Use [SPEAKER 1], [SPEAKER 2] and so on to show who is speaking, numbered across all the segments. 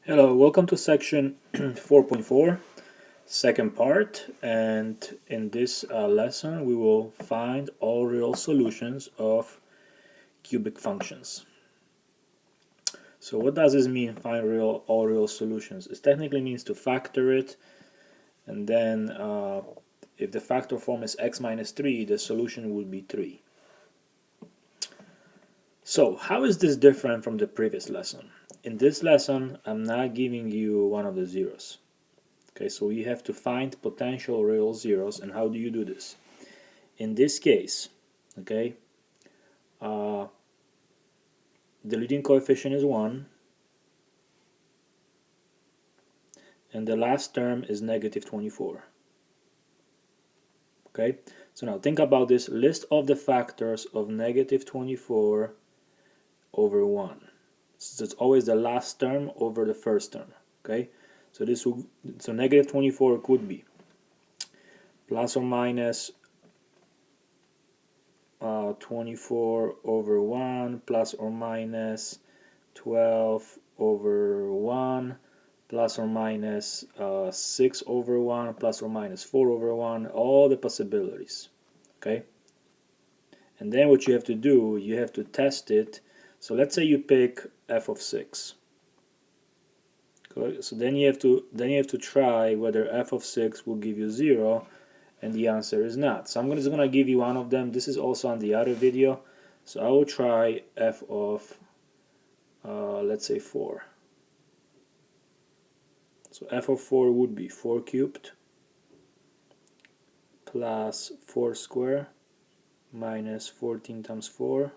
[SPEAKER 1] Hello, welcome to section 4.4, second part, and in this lesson we will find all real solutions of cubic functions. So what does this mean, find all real solutions? It technically means to factor it, and then if the factor form is x minus 3, the solution would be 3. So how is this different from the previous lesson? In this lesson, I'm not giving you one of the zeros. Okay, so you have to find potential real zeros, and how do you do this? In this case, okay, the leading coefficient is 1, and the last term is negative 24. Okay, so now think about this list of the factors of negative 24 over 1. So it's always the last term over the first term. Okay, so negative 24 could be plus or minus 24 over 1 plus or minus 12 over 1 plus or minus 6 over 1 plus or minus 4 over 1, all the possibilities. Okay, and then what you have to do, you have to test it. So let's say you pick f of 6. Okay, so then you have to try whether f of 6 will give you 0, and the answer is not. So I'm just going to give you one of them. This is also on the other video. So I will try f of, let's say 4. So f of 4 would be 4 cubed plus 4 squared minus 14 times 4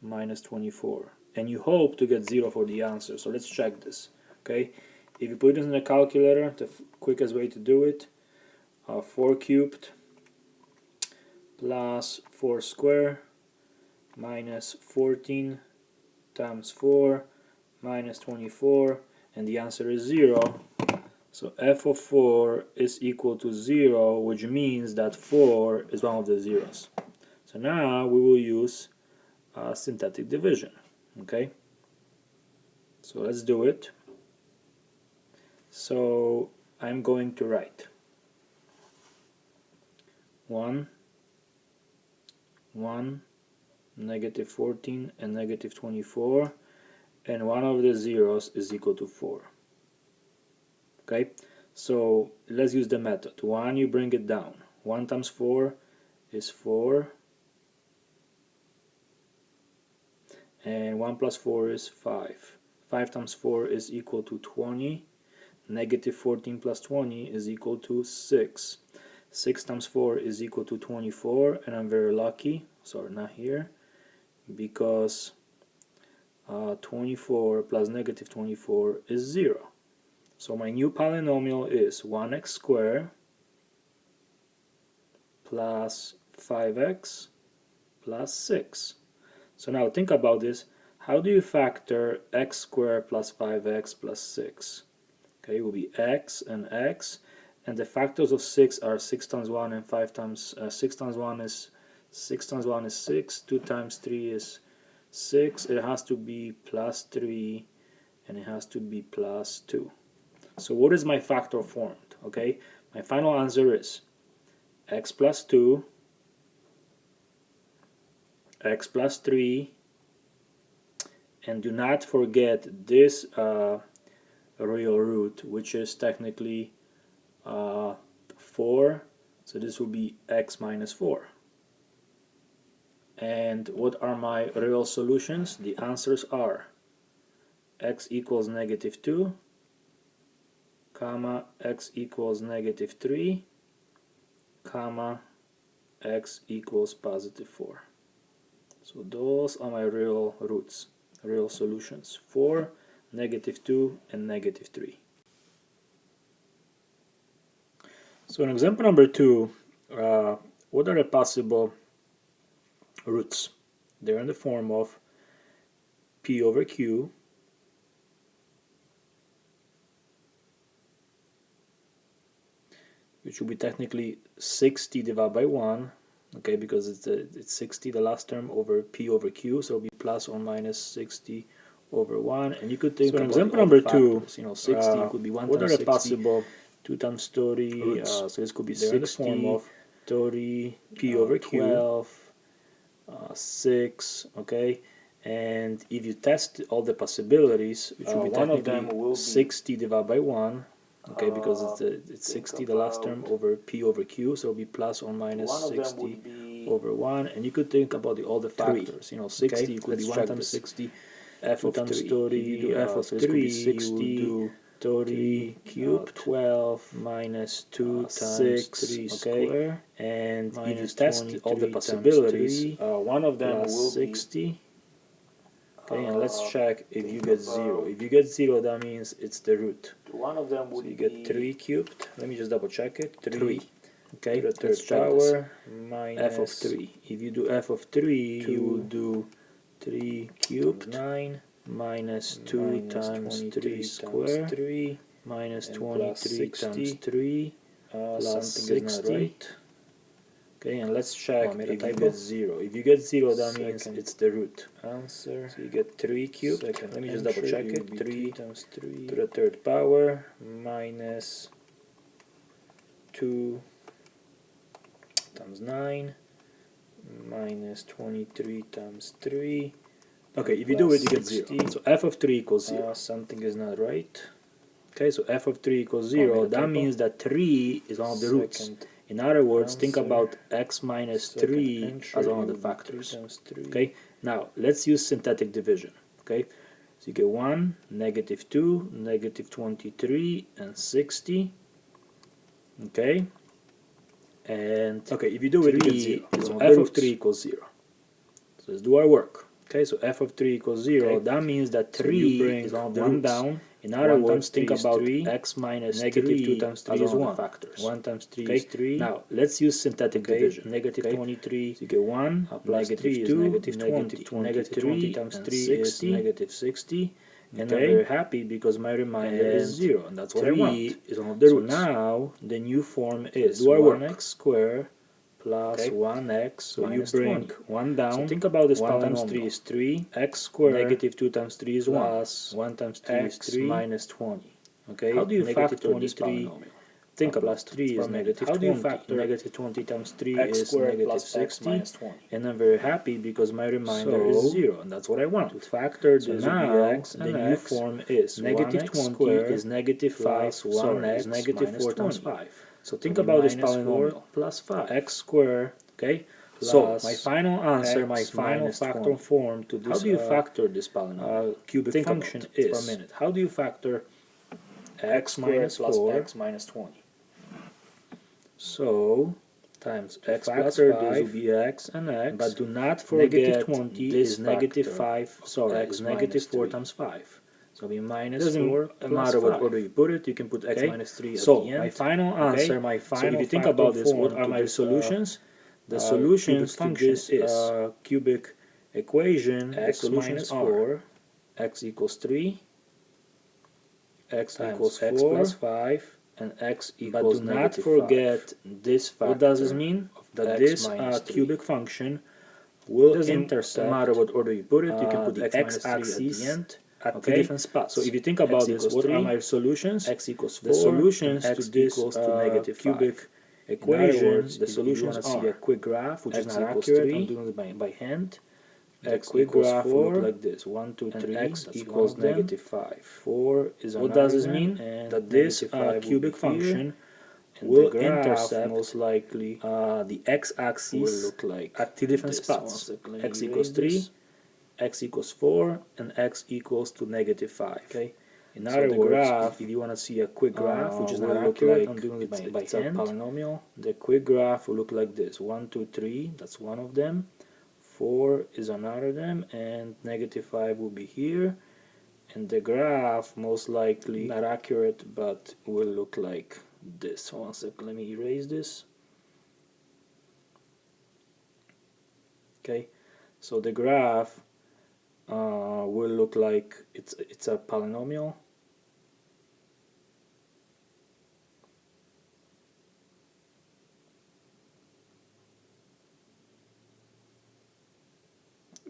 [SPEAKER 1] minus 24. And you hope to get 0 for the answer. So let's check this. Okay, if you put this in the calculator, the quickest way to do it, 4 cubed plus 4 squared minus 14 times 4 minus 24, and the answer is 0. So f of 4 is equal to 0, which means that 4 is one of the zeros. So now we will use synthetic division. Okay, so let's do it. So I'm going to write 1, 1, negative 14 and negative 24, and one of the zeros is equal to 4. Okay, so let's use the method. 1, you bring it down. 1 times 4 is 4, and 1 plus 4 is 5. 5 times 4 is equal to 20. Negative 14 plus 20 is equal to 6. 6 times 4 is equal to 24, and I'm very lucky, sorry, not here, because 24 plus negative 24 is 0. So my new polynomial is 1x squared plus 5x plus 6. So now think about this. How do you factor x squared plus 5x plus 6? Okay, it will be x, and the factors of 6 are 6 times 1 and 5 times 6 times 1 is 6 times 1 is 6, 2 times 3 is 6, it has to be plus 3, and it has to be plus 2. So what is my factor formed? Okay, my final answer is x plus 2, x plus 3, and do not forget this real root, which is technically 4, so this will be x minus 4. And what are my real solutions? The answers are x equals negative 2, comma, x equals negative 3, comma, x equals positive 4. So those are my real roots, real solutions: 4, negative 2, and negative 3. So in example number 2, what are the possible roots? They're in the form of p over q which will be technically 60 divided by 1, okay, because it's 60, the last term, over p over q, so it'll be plus or minus 60 over 1, and you could think
[SPEAKER 2] So in
[SPEAKER 1] about
[SPEAKER 2] example
[SPEAKER 1] all the
[SPEAKER 2] number 2,
[SPEAKER 1] factors. You know, 60 could be 1
[SPEAKER 2] what are
[SPEAKER 1] times
[SPEAKER 2] the
[SPEAKER 1] 60,
[SPEAKER 2] possible
[SPEAKER 1] 2 times 30,
[SPEAKER 2] roots?
[SPEAKER 1] so this could be
[SPEAKER 2] They're in the
[SPEAKER 1] 60,
[SPEAKER 2] form of
[SPEAKER 1] 30,
[SPEAKER 2] p over q,
[SPEAKER 1] 12, 6, okay? And if you test all the possibilities, which will be
[SPEAKER 2] one of them
[SPEAKER 1] technically
[SPEAKER 2] will be
[SPEAKER 1] 60 divided by 1, okay, because it's 60 the last term over p over q, so it'll be plus or minus 60 over 1, and you could think about all the factors. You know, 60 could be 1 times 60,
[SPEAKER 2] f of
[SPEAKER 1] times
[SPEAKER 2] 3.
[SPEAKER 1] 30,
[SPEAKER 2] If you do f of
[SPEAKER 1] so
[SPEAKER 2] 3,
[SPEAKER 1] this could be
[SPEAKER 2] you
[SPEAKER 1] 60,
[SPEAKER 2] do
[SPEAKER 1] 30
[SPEAKER 2] cubed
[SPEAKER 1] 12
[SPEAKER 2] minus 2 times
[SPEAKER 1] 6,
[SPEAKER 2] 3
[SPEAKER 1] okay?
[SPEAKER 2] square,
[SPEAKER 1] And if you
[SPEAKER 2] minus
[SPEAKER 1] test all the
[SPEAKER 2] 23
[SPEAKER 1] possibilities,
[SPEAKER 2] times 3, one of them
[SPEAKER 1] plus
[SPEAKER 2] will
[SPEAKER 1] 60, okay, and let's check if you get 0. If you get 0, that means it's the root.
[SPEAKER 2] one of them
[SPEAKER 1] So
[SPEAKER 2] would
[SPEAKER 1] you get 3 cubed. Let me just double check it. 3. Okay,
[SPEAKER 2] to the third
[SPEAKER 1] let's check
[SPEAKER 2] power
[SPEAKER 1] this.
[SPEAKER 2] minus
[SPEAKER 1] F of 3. If you do f of 3,
[SPEAKER 2] 2
[SPEAKER 1] you will do 3 cubed
[SPEAKER 2] 9
[SPEAKER 1] minus 2
[SPEAKER 2] minus
[SPEAKER 1] times 3
[SPEAKER 2] 23
[SPEAKER 1] square
[SPEAKER 2] times 3
[SPEAKER 1] minus
[SPEAKER 2] and
[SPEAKER 1] 23
[SPEAKER 2] plus
[SPEAKER 1] times
[SPEAKER 2] 60.
[SPEAKER 1] 3 plus
[SPEAKER 2] Something is
[SPEAKER 1] 60.
[SPEAKER 2] not right.
[SPEAKER 1] Okay, and let's check
[SPEAKER 2] Oh, I made a
[SPEAKER 1] if you
[SPEAKER 2] typo.
[SPEAKER 1] get 0. If you get 0, that means
[SPEAKER 2] Second
[SPEAKER 1] it's the root.
[SPEAKER 2] Answer.
[SPEAKER 1] So you get 3 cubed.
[SPEAKER 2] Second
[SPEAKER 1] Let me just double
[SPEAKER 2] answer,
[SPEAKER 1] check
[SPEAKER 2] it
[SPEAKER 1] it.
[SPEAKER 2] will be
[SPEAKER 1] 3
[SPEAKER 2] times 3
[SPEAKER 1] to the third power minus 2 times 9 minus 23 times 3. Okay, if you do it, you get 0. So f of 3 equals 0.
[SPEAKER 2] Something is not right.
[SPEAKER 1] Okay, so f of 3 equals 0. That means that 3 is one of the roots. In other words, think about x minus 3 as one of the factors. Okay, now let's use synthetic division. Okay, so you get 1, negative 2, negative 23, and 60. Okay, and okay, if you do it, you get 0. So f of 3 equals 0. So let's do our work. Okay, so f of 3 equals 0. Okay. That means that 3 is one of the roots. Down. In other words, think about x minus negative 2 times 3 is 1 factors.
[SPEAKER 2] 1 times 3
[SPEAKER 1] okay?
[SPEAKER 2] is 3.
[SPEAKER 1] Now, let's use synthetic division. Negative 23, so you get 1, plus
[SPEAKER 2] negative
[SPEAKER 1] 3
[SPEAKER 2] 2,
[SPEAKER 1] negative 20. Negative 20 times 3 is negative 60. And I'm very happy because my reminder is 0, and that's what I want. Is one of the roots. So now, the new form is 1x squared plus 1x, so you bring 20. 1 down. So think about this 1 times 3 is 3, x squared, negative 2 times 3 is 1, plus 1 times 3 is 3, minus 20. Okay, how do you factor this polynomial? Think about 3 is negative 20. How do you factor negative 20 times 3 is negative 60, and I'm very happy because my reminder is 0, and that's what I want. To factor this now, x, the new form is negative 20 is negative 5, 1x is negative 4 times 5. So think about this polynomial. Plus 5. X squared, okay? So my final answer, my final factor form to this, how do you factor this polynomial? Cubic function is, for a minute, how do you factor x minus 4
[SPEAKER 2] x minus 20?
[SPEAKER 1] So times x plus 5 this will be x and x, but do not forget negative 20 is negative 5, sorry, x is negative 4 times 5. So be minus 4 plus matter what order you put it, you can put x minus 3 at the end. So my final answer, my final, so if you think about this, what are my solutions? The solutions to this is cubic equation, x minus 4, x equals 3, x equals 4, x plus 5, and x equals but do not forget 5. This factor. What does this mean? That this cubic function will intercept, no matter what order you put it, you can put the x-axis at the different spots. So if you think about this, what are my solutions? X equals 4, the solutions to this negative cubic equation, words, the solutions are, see a quick graph, which is not accurate, 3, I'm doing it by hand. X quick graph will look like this: 1, 2, 3. X equals negative 5. 4 is what does this mean? That this cubic function will intercept most likely the x-axis will look like at two different spots. X equals 3, x equals 4, and x equals to negative 5. Okay. In other words, graph, if you want to see a quick graph, which is not accurate, like I'm doing it by hand. Polynomial. The quick graph will look like this: 1, 2, 3. That's one of them. 4 is another them, and negative 5 will be here, and the graph most likely not accurate but will look like this. One second, let me erase this. Okay, so the graph will look like it's a polynomial.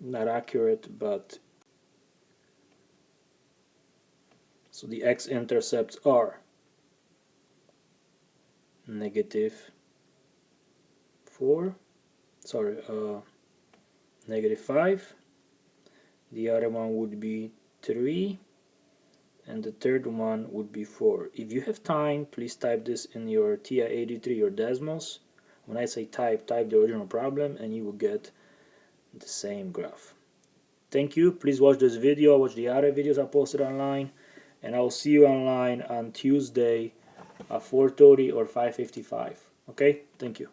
[SPEAKER 1] Not accurate, but So the x-intercepts are negative 4, sorry, negative 5. The other one would be 3, and the third one would be 4. If you have time, please type this in your TI-83 or Desmos. When I say type the original problem and you will get the same graph. Thank you. Please watch this video, watch the other videos I posted online, and I will see you online on Tuesday at 4:30 or 5:55. Okay? Thank you.